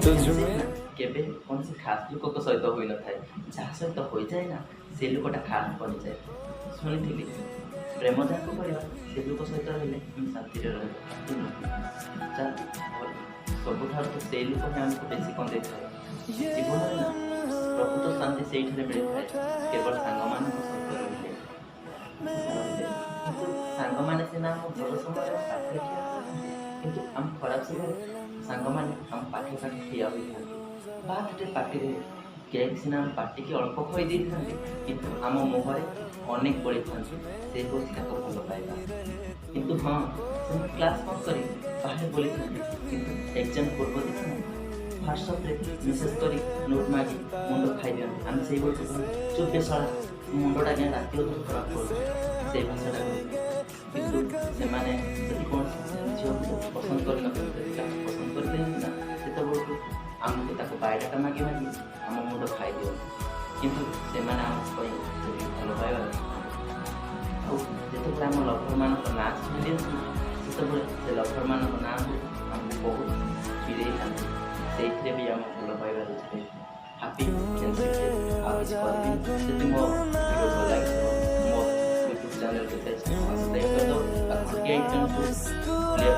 କେବେ କୌଣସି ଖାସ୍ ଲୋକଙ୍କ ସହିତ ହୋଇନଥାଏ, ଯାହା ସହିତ ହୋଇଯାଏ ନା ସେ ଲୋକଟା ଖାସ୍ ବନିଯାଏ। ଶୁଣିଥିଲି ପ୍ରେମ ଯାହାକୁ କରିବା ସେ ଲୋକ ସହିତ ରହିଲେ ଆମେ ଶାନ୍ତିରେ ରହିବା, କିନ୍ତୁ ସବୁଠାରୁ ତ ସେଇ ଲୋକ ହିଁ ଆମକୁ ବେଶୀ କନ୍ଦେଇଥାଏ। ଜୀବନରେ ନା ପ୍ରକୃତ ଶାନ୍ତି ସେଇଠାରେ ମିଳିଥାଏ କେବଳ ସାଙ୍ଗମାନଙ୍କ ସହିତ ରହିଲେ। କିନ୍ତୁ ସାଙ୍ଗମାନେ ସିନା ଆମ ଭଲ ସମୟରେ ପାଖରେ ଠିଆ ହୋଇଥାନ୍ତି, କିନ୍ତୁ ଆମ ଖରାପ ସମୟରେ ସାଙ୍ଗମାନେ ଆମ ପାଖେ ପାଖେ ଠିଆ ହୋଇଥାନ୍ତି। ବା ଗୋଟେ ପାଟିରେ କେକ୍ ସିନା ଆମ ପାଟିକି ଅଳ୍ପ ଖୋଇ ଦେଇଥାନ୍ତି, କିନ୍ତୁ ଆମ ମୁହଁରେ ଅନେକ ବଳିଥାନ୍ତି। ସେ ହେଉଛି ତାକୁ ଭଲ ପାଇବା। କିନ୍ତୁ ହଁ, ସେମାନେ କ୍ଲାସ୍ ବନ୍ଦ କରି ବାହାରେ ବୁଲିଥାନ୍ତି, କିନ୍ତୁ ଏକ୍ଜାମ୍ ପୂର୍ବ ଦିନ ହ୍ୱାଟ୍ସଆପ୍ରେ ମେସେଜ୍ କରି ନୋଟ୍ ମାଗି ମୁଣ୍ଡ ଖାଇଦିଅନ୍ତି। ଆମେ ସେଇଭଳି ଚୁପ୍ ବେଶଳା ମୁଣ୍ଡଟା ଆଜ୍ଞା ରାତି ଅଧରେ ଖରାପ କରୁଛୁ ସେଇ ଭାଷାଟା କହିକି। କିନ୍ତୁ ସେମାନେ ଯଦି କୌଣସି ଝିଅକୁ ପସନ୍ଦ କରିନଥାନ୍ତି, ଯଦି ତାକୁ ପସନ୍ଦ କରିଥାନ୍ତି ନା ସେତେବେଳକୁ ଆମକୁ ତାକୁ ବାୟୋଡାଟା ମାଗି ମାଗି ଆମ ମୁଣ୍ଡ ଖାଇଦିଅନ୍ତି। କିନ୍ତୁ ସେମାନେ ଆମ ପାଇଁ ଯଦି ଭଲ ପାଇବା ଆଉ ଯେତେବେଳେ ଆମ ଲଭର୍ମାନଙ୍କ ନାଁ ଶୁଣି ଦିଅନ୍ତି, ସେତେବେଳେ ସେ ଲଭର୍ମାନଙ୍କ ନାଁକୁ ଆମକୁ ବହୁତ ଚିଡ଼େଇଥାନ୍ତି। ସେଇଥିରେ ବି ଆମ ଭଲ ପାଇବା ରହିଥାଏ। ହାପି ଫ୍ରେଣ୍ଡସିପ୍ରେ ଆଉ କିଛି କହିବିନି। ଯଦି ମୋ ଭିଡ଼ିଓ ଭଲ ଲାଗିଥିବ ମୋ ୟୁଟ୍ୟୁବ୍ ଚ୍ୟାନେଲ୍କୁ ସବସ୍କ୍ରାଇବ୍ କରିଦେବ ଆଉ ଘଣ୍ଟି ଆଇକନ୍କୁ କ୍ଲିୟର୍